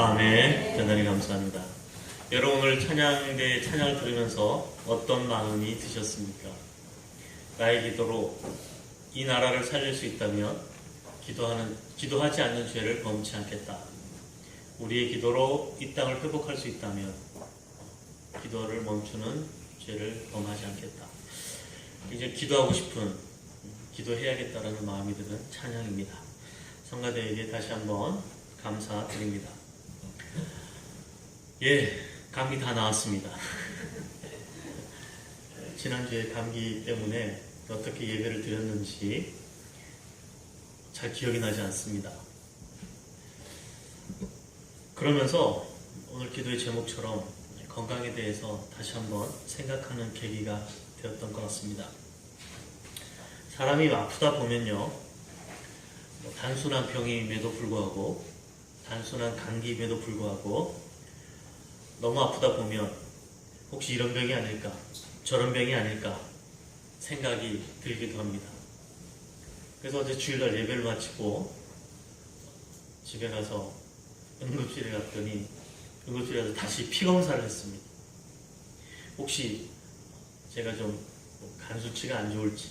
아멘. 대단히 감사합니다. 여러분 오늘 찬양대 찬양을 들으면서 어떤 마음이 드셨습니까? 나의 기도로 이 나라를 살릴 수 있다면 기도하지 않는 죄를 범치 않겠다. 우리의 기도로 이 땅을 회복할 수 있다면 기도를 멈추는 죄를 범하지 않겠다. 이제 기도하고 싶은, 기도해야겠다라는 마음이 드는 찬양입니다. 성가대에게 다시 한번 감사드립니다. 감기 다 나았습니다. 지난주에 감기 때문에 어떻게 예배를 드렸는지 잘 기억이 나지 않습니다. 그러면서 오늘 기도의 제목처럼 건강에 대해서 다시 한번 생각하는 계기가 되었던 것 같습니다. 사람이 아프다 보면요, 단순한 병임에도 불구하고, 단순한 감기임에도 불구하고 너무 아프다 보면 혹시 이런 병이 아닐까, 저런 병이 아닐까 생각이 들기도 합니다. 그래서 어제 주일날 예배를 마치고 집에 가서 응급실에 갔더니 응급실에 가서 다시 피검사를 했습니다. 혹시 제가 좀 간 수치가 안 좋을지,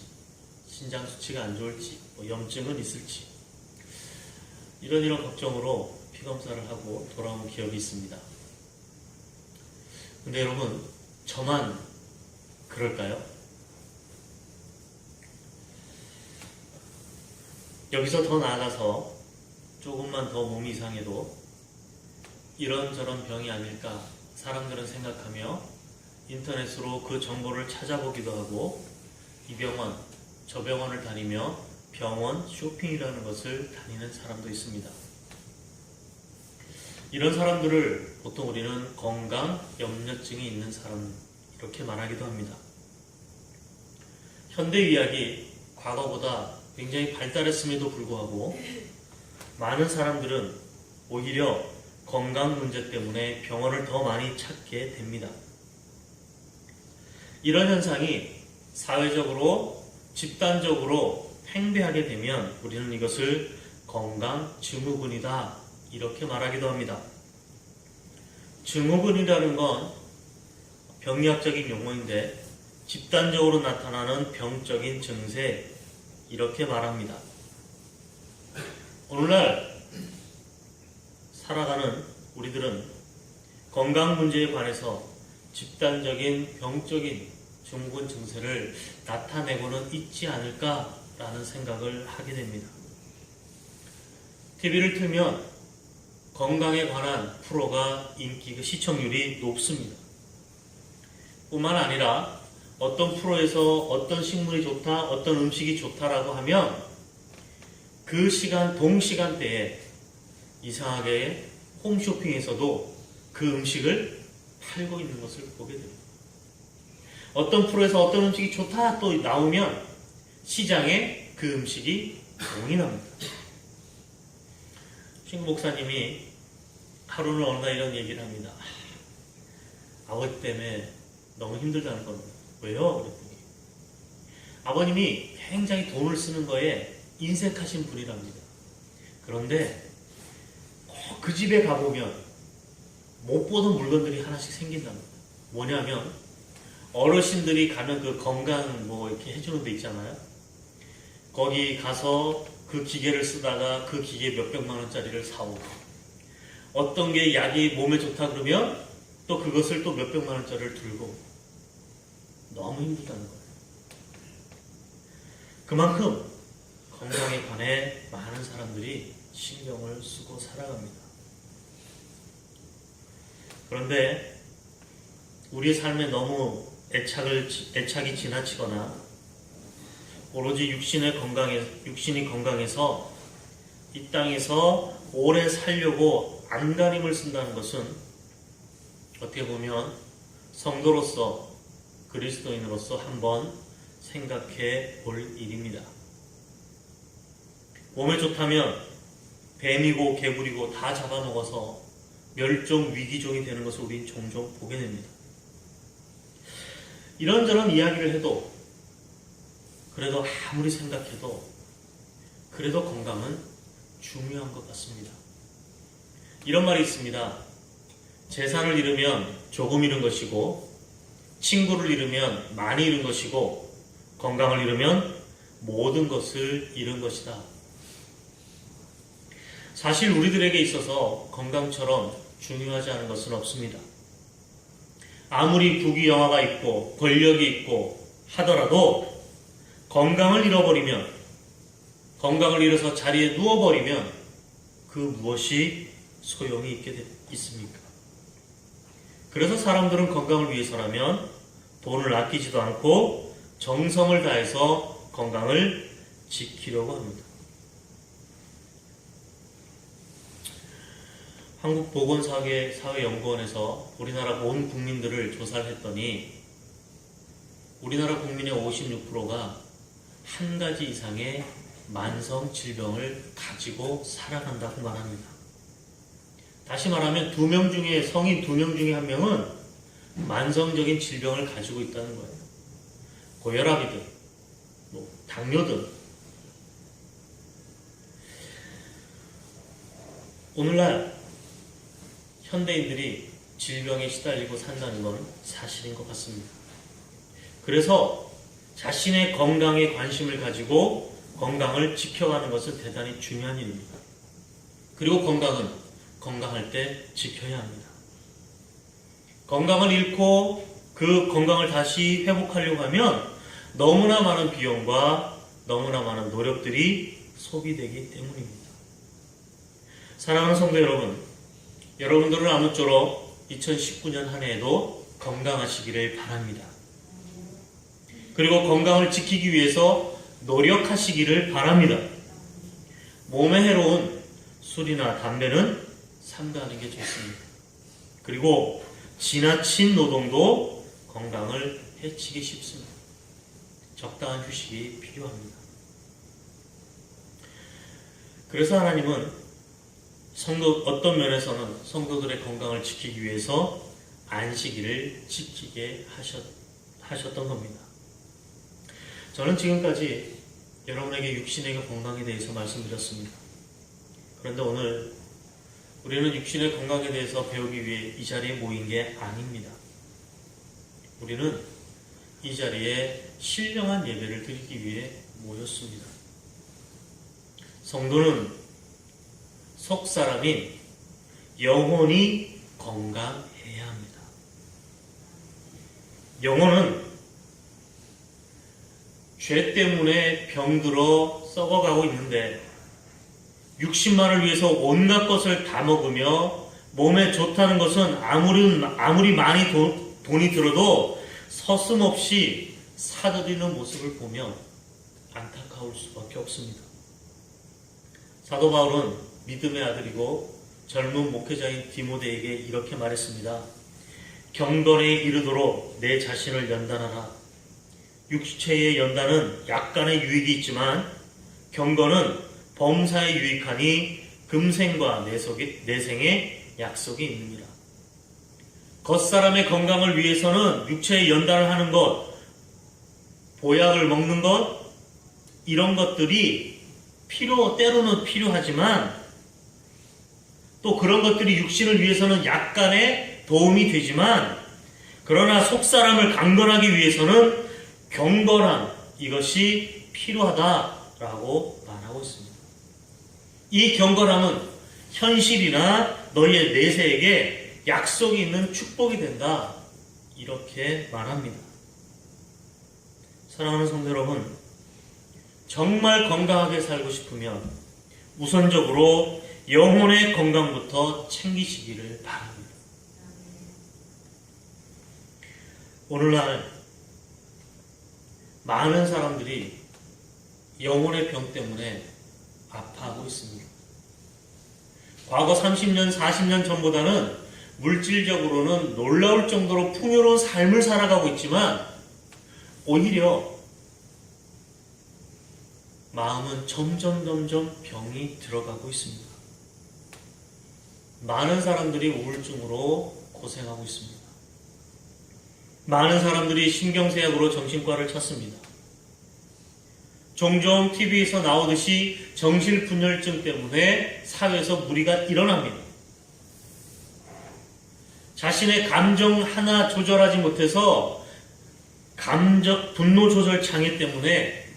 신장 수치가 안 좋을지, 염증은 있을지, 이런 걱정으로 피검사를 하고 돌아온 기억이 있습니다. 근데 여러분, 저만 그럴까요? 여기서 더 나아가서 조금만 더 몸이 이상해도 이런저런 병이 아닐까 사람들은 생각하며 인터넷으로 그 정보를 찾아보기도 하고 이 병원, 저 병원을 다니며 병원 쇼핑이라는 것을 다니는 사람도 있습니다. 이런 사람들을 보통 우리는 건강 염려증이 있는 사람, 이렇게 말하기도 합니다. 현대의학이 과거보다 굉장히 발달했음에도 불구하고 많은 사람들은 오히려 건강 문제 때문에 병원을 더 많이 찾게 됩니다. 이런 현상이 사회적으로, 집단적으로 팽배하게 되면 우리는 이것을 건강 증후군이다, 이렇게 말하기도 합니다. 증후군이라는 건 병리학적인 용어인데 집단적으로 나타나는 병적인 증세, 이렇게 말합니다. 오늘날 살아가는 우리들은 건강 문제에 관해서 집단적인 병적인 증후군 증세를 나타내고는 있지 않을까라는 생각을 하게 됩니다. TV를 틀면 건강에 관한 프로가 인기, 시청률이 높습니다. 뿐만 아니라 어떤 프로에서 어떤 식물이 좋다, 어떤 음식이 좋다라고 하면 그 시간, 동시간대에 이상하게 홈쇼핑에서도 그 음식을 팔고 있는 것을 보게 됩니다. 어떤 프로에서 어떤 음식이 좋다 또 나오면 시장에 그 음식이 공인합니다. 신구 목사님이 하루는 어느 날 이런 얘기를 합니다. 아버지 때문에 너무 힘들다는 겁니다. 왜요? 그랬더니 아버님이 굉장히 돈을 쓰는 거에 인색하신 분이랍니다. 그런데 그 집에 가보면 못 보던 물건들이 하나씩 생긴답니다. 뭐냐면 어르신들이 가는 그 건강 이렇게 해주는 데 있잖아요. 거기 가서 그 기계를 쓰다가 그 기계 몇백만 원짜리를 사오고, 어떤 게 약이 몸에 좋다 그러면 또 그것을 또 몇백만 원짜리를 들고, 너무 힘들다는 거예요. 그만큼 건강에 관해 많은 사람들이 신경을 쓰고 살아갑니다. 그런데 우리의 삶에 너무 애착이 지나치거나 오로지 육신이 건강해서 이 땅에서 오래 살려고 안간힘을 쓴다는 것은 어떻게 보면 성도로서, 그리스도인으로서 한번 생각해 볼 일입니다. 몸에 좋다면 뱀이고 개구리고 다 잡아먹어서 멸종 위기종이 되는 것을 우리는 종종 보게 됩니다. 이런저런 이야기를 해도, 그래도 아무리 생각해도 그래도 건강은 중요한 것 같습니다. 이런 말이 있습니다. 재산을 잃으면 조금 잃은 것이고, 친구를 잃으면 많이 잃은 것이고, 건강을 잃으면 모든 것을 잃은 것이다. 사실 우리들에게 있어서 건강처럼 중요하지 않은 것은 없습니다. 아무리 부귀영화가 있고 권력이 있고 하더라도 건강을 잃어버리면, 건강을 잃어서 자리에 누워버리면 그 무엇이 소용이 있습니까? 그래서 사람들은 건강을 위해서라면 돈을 아끼지도 않고 정성을 다해서 건강을 지키려고 합니다. 한국보건사회연구원에서 우리나라 온 국민들을 조사를 했더니 우리나라 국민의 56%가 한 가지 이상의 만성 질병을 가지고 살아간다고 말합니다. 다시 말하면 성인 2명 중에 1명은 만성적인 질병을 가지고 있다는 거예요. 고혈압이든 당뇨든. 오늘날 현대인들이 질병에 시달리고 산다는 건 사실인 것 같습니다. 그래서 자신의 건강에 관심을 가지고 건강을 지켜가는 것은 대단히 중요한 일입니다. 그리고 건강은 건강할 때 지켜야 합니다. 건강을 잃고 그 건강을 다시 회복하려고 하면 너무나 많은 비용과 너무나 많은 노력들이 소비되기 때문입니다. 사랑하는 성도 여러분, 여러분들은 아무쪼록 2019년 한 해에도 건강하시기를 바랍니다. 그리고 건강을 지키기 위해서 노력하시기를 바랍니다. 몸에 해로운 술이나 담배는 삼가하는 게 좋습니다. 그리고 지나친 노동도 건강을 해치기 쉽습니다. 적당한 휴식이 필요합니다. 그래서 하나님은 어떤 면에서는 성도들의 건강을 지키기 위해서 안식일을 지키게 하셨던 겁니다. 저는 지금까지 여러분에게 육신의 건강에 대해서 말씀드렸습니다. 그런데 오늘 우리는 육신의 건강에 대해서 배우기 위해 이 자리에 모인 게 아닙니다. 우리는 이 자리에 신령한 예배를 드리기 위해 모였습니다. 성도는 속사람인 영혼이 건강해야 합니다. 영혼은 죄 때문에 병들어 썩어가고 있는데 육신만을 위해서 온갖 것을 다 먹으며 몸에 좋다는 것은 아무리 많이 돈이 들어도 서슴없이 사들이는 모습을 보며 안타까울 수밖에 없습니다. 사도 바울은 믿음의 아들이고 젊은 목회자인 디모데에게 이렇게 말했습니다. 경건에 이르도록 내 자신을 연단하라. 육체의 연단은 약간의 유익이 있지만 경건은 범사에 유익하니 금생과 내생의 약속이 있느니라. 겉사람의 건강을 위해서는 육체의 연단을 하는 것, 보약을 먹는 것, 이런 것들이 때로는 필요하지만 또 그런 것들이 육신을 위해서는 약간의 도움이 되지만 그러나 속사람을 강건하기 위해서는 경건함, 이것이 필요하다라고 말하고 있습니다. 이 경건함은 현실이나 너희의 내세에게 약속이 있는 축복이 된다, 이렇게 말합니다. 사랑하는 성도 여러분, 정말 건강하게 살고 싶으면 우선적으로 영혼의 건강부터 챙기시기를 바랍니다. 오늘날 많은 사람들이 영혼의 병 때문에 아파하고 있습니다. 과거 30년, 40년 전보다는 물질적으로는 놀라울 정도로 풍요로운 삶을 살아가고 있지만 오히려 마음은 점점 병이 들어가고 있습니다. 많은 사람들이 우울증으로 고생하고 있습니다. 많은 사람들이 신경쇠약으로 정신과를 찾습니다. 종종 TV에서 나오듯이 정신분열증 때문에 사회에서 무리가 일어납니다. 자신의 감정 하나 조절하지 못해서 감정 분노 조절 장애 때문에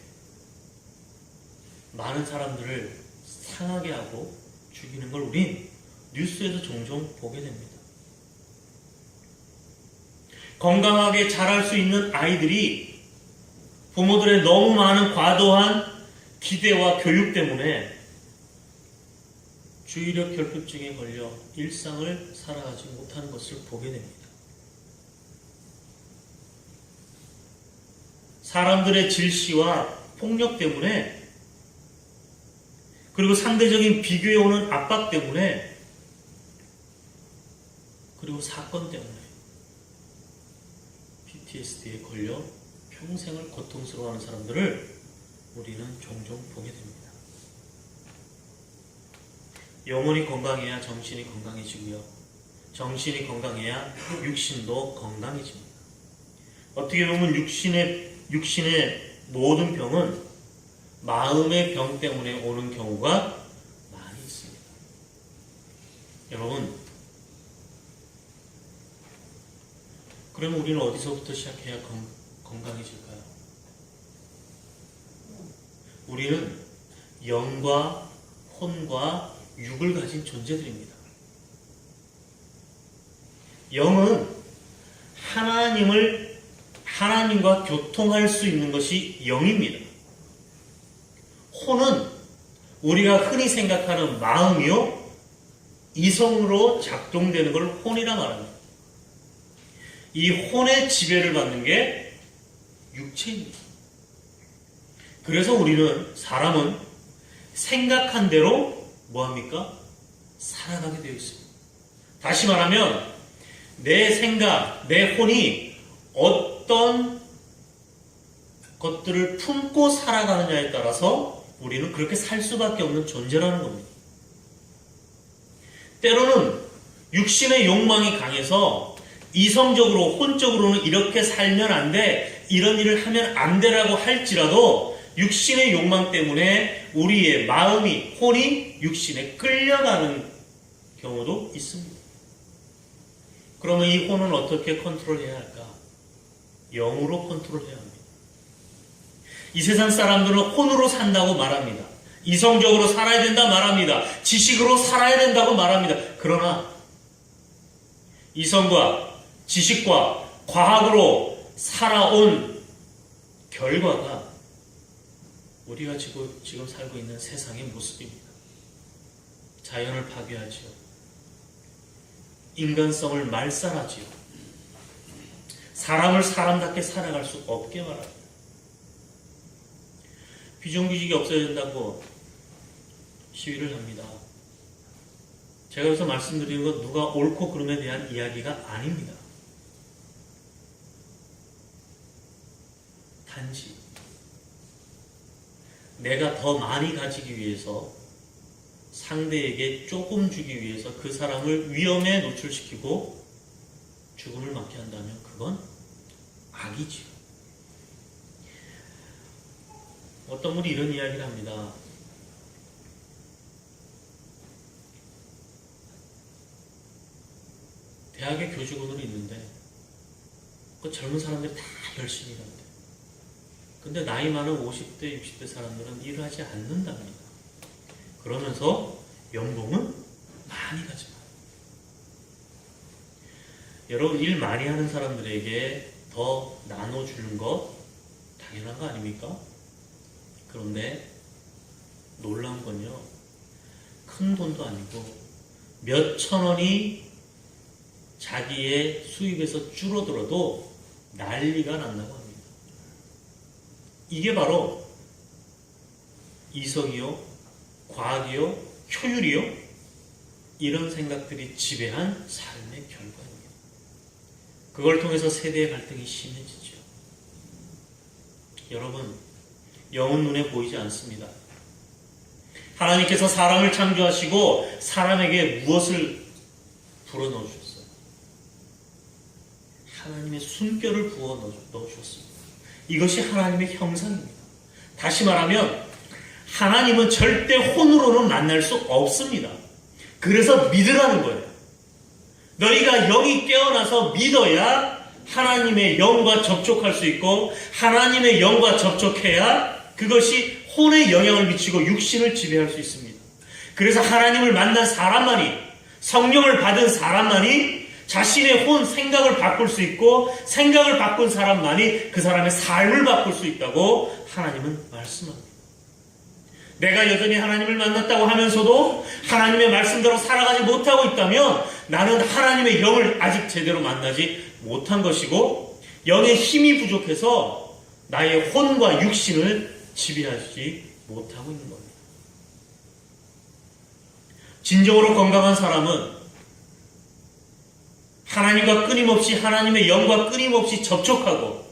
많은 사람들을 상하게 하고 죽이는 걸 우린 뉴스에서 종종 보게 됩니다. 건강하게 자랄 수 있는 아이들이 부모들의 너무 많은 과도한 기대와 교육 때문에 주의력 결핍증에 걸려 일상을 살아가지 못하는 것을 보게 됩니다. 사람들의 질시와 폭력 때문에, 그리고 상대적인 비교에 오는 압박 때문에, 그리고 사건 때문에 PTSD에 걸려 평생을 고통스러워하는 사람들을 우리는 종종 보게 됩니다. 영혼이 건강해야 정신이 건강해지고요. 정신이 건강해야 육신도 건강해집니다. 어떻게 보면 육신의 모든 병은 마음의 병 때문에 오는 경우가 많이 있습니다. 여러분, 그러면 우리는 어디서부터 시작해야 건강해질까요? 우리는 영과 혼과 육을 가진 존재들입니다. 영은 하나님과 교통할 수 있는 것이 영입니다. 혼은 우리가 흔히 생각하는 마음이요, 이성으로 작동되는 걸 혼이라 말합니다. 이 혼의 지배를 받는 게 육체입니다. 그래서 사람은 생각한 대로 뭐합니까? 살아가게 되어 있습니다. 다시 말하면 내 생각, 내 혼이 어떤 것들을 품고 살아가느냐에 따라서 우리는 그렇게 살 수밖에 없는 존재라는 겁니다. 때로는 육신의 욕망이 강해서 이성적으로, 혼적으로는 이렇게 살면 안 돼, 이런 일을 하면 안 되라고 할지라도 육신의 욕망 때문에 우리의 마음이, 혼이 육신에 끌려가는 경우도 있습니다. 그러면 이 혼은 어떻게 컨트롤해야 할까? 영으로 컨트롤해야 합니다. 이 세상 사람들은 혼으로 산다고 말합니다. 이성적으로 살아야 된다 말합니다. 지식으로 살아야 된다고 말합니다. 그러나 이성과 지식과 과학으로 살아온 결과가 우리가 지금 살고 있는 세상의 모습입니다. 자연을 파괴하지요. 인간성을 말살하지요. 사람을 사람답게 살아갈 수 없게 말합니다. 비정규직이 없어야 된다고 시위를 합니다. 제가 여기서 말씀드리는 건 누가 옳고 그름에 대한 이야기가 아닙니다. 단지 내가 더 많이 가지기 위해서, 상대에게 조금 주기 위해서 그 사람을 위험에 노출시키고 죽음을 맞게 한다면 그건 악이지요. 어떤 분이 이런 이야기를 합니다. 대학에 교직원으로 있는데 그 젊은 사람들이 다 열심히 일한대. 근데 나이 많은 50대, 60대 사람들은 일을 하지 않는답니다. 그러면서 연봉은 많이 가지만, 여러분, 일 많이 하는 사람들에게 더 나눠주는 것 당연한 거 아닙니까? 그런데 놀라운 건요, 큰 돈도 아니고 몇 천 원이 자기의 수입에서 줄어들어도 난리가 난다고 합니다. 이게 바로 이성이요, 과학이요, 효율이요, 이런 생각들이 지배한 삶의 결과입니다. 그걸 통해서 세대의 갈등이 심해지죠. 여러분, 영은 눈에 보이지 않습니다. 하나님께서 사람을 창조하시고 사람에게 무엇을 불어넣어주셨어요? 하나님의 숨결을 부어 넣어주셨습니다. 이것이 하나님의 형상입니다. 다시 말하면 하나님은 절대 혼으로는 만날 수 없습니다. 그래서 믿으라는 거예요. 너희가 영이 깨어나서 믿어야 하나님의 영과 접촉할 수 있고 하나님의 영과 접촉해야 그것이 혼에 영향을 미치고 육신을 지배할 수 있습니다. 그래서 하나님을 만난 사람만이, 성령을 받은 사람만이 자신의 혼, 생각을 바꿀 수 있고 생각을 바꾼 사람만이 그 사람의 삶을 바꿀 수 있다고 하나님은 말씀합니다. 내가 여전히 하나님을 만났다고 하면서도 하나님의 말씀대로 살아가지 못하고 있다면 나는 하나님의 영을 아직 제대로 만나지 못한 것이고 영의 힘이 부족해서 나의 혼과 육신을 지배하지 못하고 있는 겁니다. 진정으로 건강한 사람은 하나님과 끊임없이, 하나님의 영과 끊임없이 접촉하고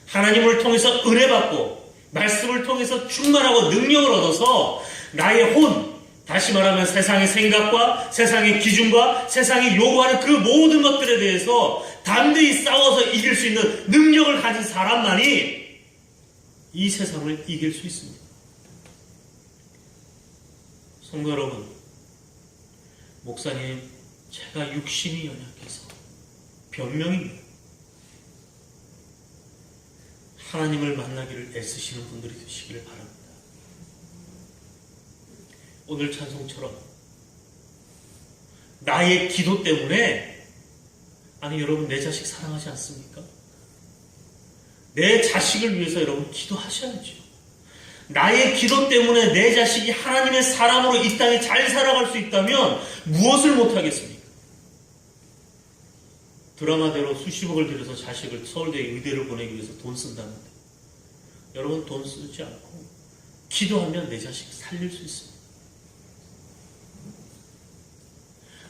하나님을 통해서 은혜받고 말씀을 통해서 충만하고 능력을 얻어서 나의 혼, 다시 말하면 세상의 생각과 세상의 기준과 세상이 요구하는 그 모든 것들에 대해서 담대히 싸워서 이길 수 있는 능력을 가진 사람만이 이 세상을 이길 수 있습니다. 성도 여러분, 목사님, 제가 육신이 연약해서 변명입니다. 하나님을 만나기를 애쓰시는 분들이 되시기를 바랍니다. 오늘 찬송처럼 나의 기도 때문에, 아니 여러분 내 자식 사랑하지 않습니까? 내 자식을 위해서 여러분 기도하셔야죠. 나의 기도 때문에 내 자식이 하나님의 사람으로 이 땅에 잘 살아갈 수 있다면 무엇을 못하겠습니까? 드라마대로 수십억을 들여서 자식을 서울대 의대를 보내기 위해서 돈 쓴다는데 여러분 돈 쓰지 않고 기도하면 내 자식 살릴 수 있습니다.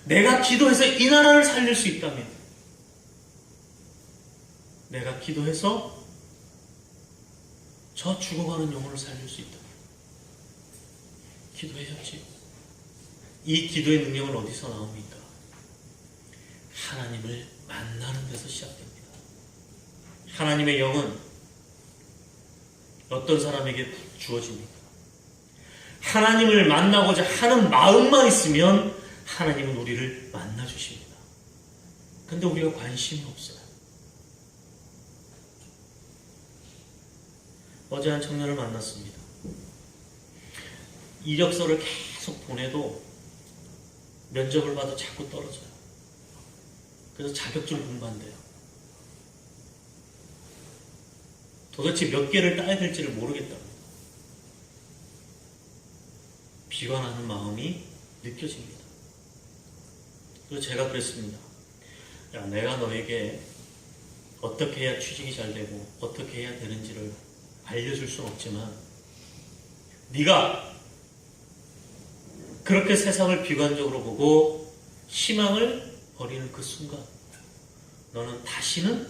내가 기도해서 이 나라를 살릴 수 있다면, 내가 기도해서 저 죽어가는 영혼을 살릴 수 있다면 기도해야지. 이 기도의 능력은 어디서 나옵니까? 하나님을 만나는 데서 시작됩니다. 하나님의 영은 어떤 사람에게 주어집니까? 하나님을 만나고자 하는 마음만 있으면 하나님은 우리를 만나주십니다. 근데 우리가 관심이 없어요. 어제 한 청년을 만났습니다. 이력서를 계속 보내도 면접을 봐도 자꾸 떨어져요. 그래서 자격증 공부한대요. 도대체 몇 개를 따야 될지를 모르겠다고. 비관하는 마음이 느껴집니다. 그래서 제가 그랬습니다. 야, 내가 너에게 어떻게 해야 취직이 잘 되고 어떻게 해야 되는지를 알려줄 수는 없지만 네가 그렇게 세상을 비관적으로 보고 희망을 버리는 그 순간 너는 다시는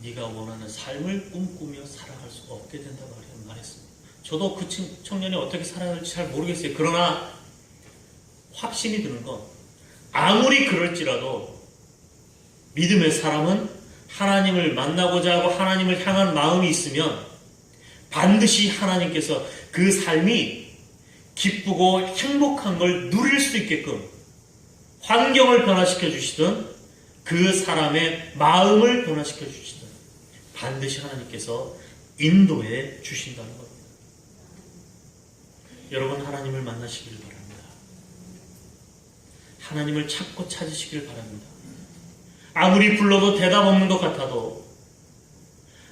네가 원하는 삶을 꿈꾸며 살아갈 수가 없게 된다 말했습니다. 저도 그 청년이 어떻게 살아야 할지 잘 모르겠어요. 그러나 확신이 드는 건 아무리 그럴지라도 믿음의 사람은 하나님을 만나고자 하고 하나님을 향한 마음이 있으면 반드시 하나님께서 그 삶이 기쁘고 행복한 걸 누릴 수 있게끔 환경을 변화시켜 주시든 그 사람의 마음을 변화시켜 주시든 반드시 하나님께서 인도해 주신다는 겁니다. 여러분 하나님을 만나시기를 바랍니다. 하나님을 찾고 찾으시길 바랍니다. 아무리 불러도 대답 없는 것 같아도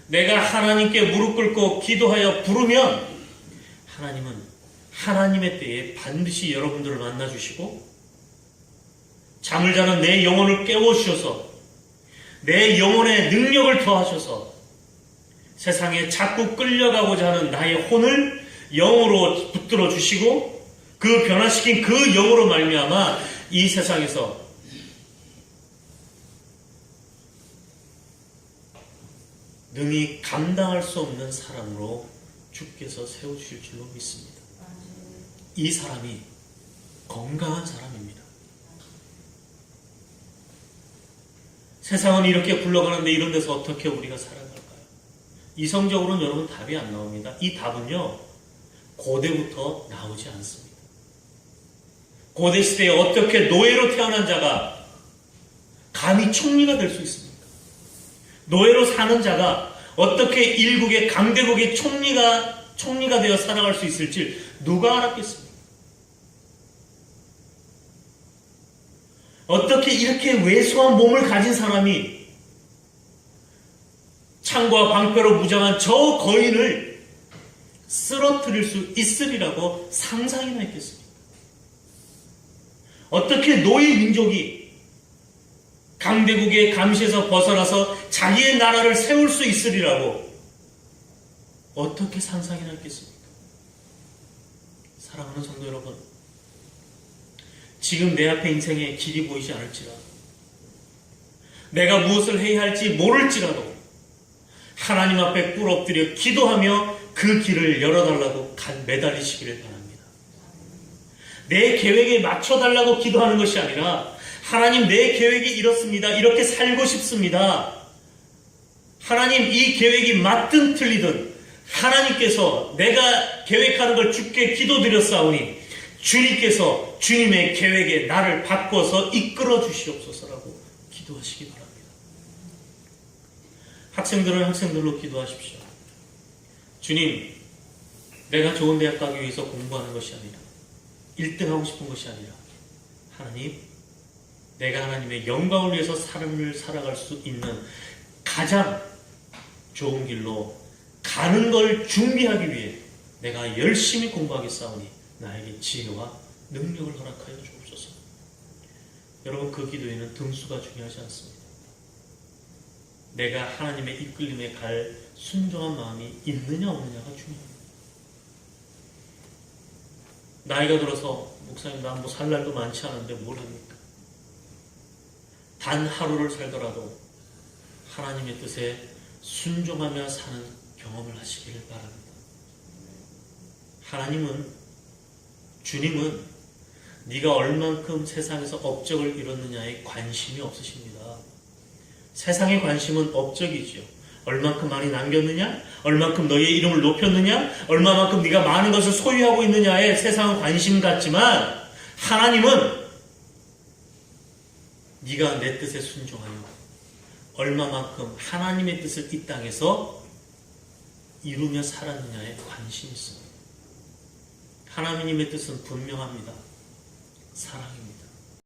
내가 하나님께 무릎 꿇고 기도하여 부르면 하나님은 하나님의 때에 반드시 여러분들을 만나주시고 잠을 자는 내 영혼을 깨워주셔서 내 영혼에 능력을 더하셔서 세상에 자꾸 끌려가고자 하는 나의 혼을 영으로 붙들어 주시고 그 변화시킨 그 영으로 말미암아 이 세상에서 능히 감당할 수 없는 사람으로 주께서 세우실 줄로 믿습니다. 이 사람이 건강한 사람입니다. 세상은 이렇게 굴러가는데 이런 데서 어떻게 우리가 살아갈까요? 이성적으로는 여러분 답이 안 나옵니다. 이 답은요 고대부터 나오지 않습니다. 고대 시대에 어떻게 노예로 태어난 자가 감히 총리가 될 수 있습니까? 노예로 사는 자가 어떻게 일국의 강대국의 총리가 되어 살아갈 수 있을지 누가 알았겠습니까? 어떻게 이렇게 왜소한 몸을 가진 사람이 창과 방패로 무장한 저 거인을 쓰러뜨릴 수 있으리라고 상상이나 했겠습니까? 어떻게 노예 민족이 강대국의 감시에서 벗어나서 자기의 나라를 세울 수 있으리라고 어떻게 상상이나 했겠습니까? 사랑하는 성도 여러분, 지금 내 앞에 인생의 길이 보이지 않을지라도, 내가 무엇을 해야 할지 모를지라도 하나님 앞에 꿇어 엎드려 기도하며 그 길을 열어달라고 매달리시기를 바랍니다. 내 계획에 맞춰달라고 기도하는 것이 아니라, 하나님, 내 계획이 이렇습니다. 이렇게 살고 싶습니다. 하나님, 이 계획이 맞든 틀리든 하나님께서 내가 계획하는 걸 주께 기도드렸사오니 주님께서 주님의 계획에 나를 바꿔서 이끌어 주시옵소서라고 기도하시기 바랍니다. 학생들은 학생들로 기도하십시오. 주님, 내가 좋은 대학 가기 위해서 공부하는 것이 아니라 1등하고 싶은 것이 아니라 하나님, 내가 하나님의 영광을 위해서 삶을 살아갈 수 있는 가장 좋은 길로 가는 걸 준비하기 위해 내가 열심히 공부하겠사오니 나에게 지혜와 능력을 허락하여 주옵소서. 여러분, 그 기도에는 등수가 중요하지 않습니다. 내가 하나님의 이끌림에 갈 순종한 마음이 있느냐 없느냐가 중요합니다. 나이가 들어서 목사님, 나 뭐 살 날도 많지 않은데 뭘 합니까? 단 하루를 살더라도 하나님의 뜻에 순종하며 사는 경험을 하시기를 바랍니다. 주님은 네가 얼만큼 세상에서 업적을 이뤘느냐에 관심이 없으십니다. 세상의 관심은 업적이지요. 얼만큼 많이 남겼느냐? 얼만큼 너희의 이름을 높였느냐? 얼마만큼 네가 많은 것을 소유하고 있느냐에 세상은 관심 갖지만, 하나님은 네가 내 뜻에 순종하여 얼마만큼 하나님의 뜻을 이 땅에서 이루며 살았느냐에 관심이 있습니다. 하나님의 뜻은 분명합니다. 사랑입니다.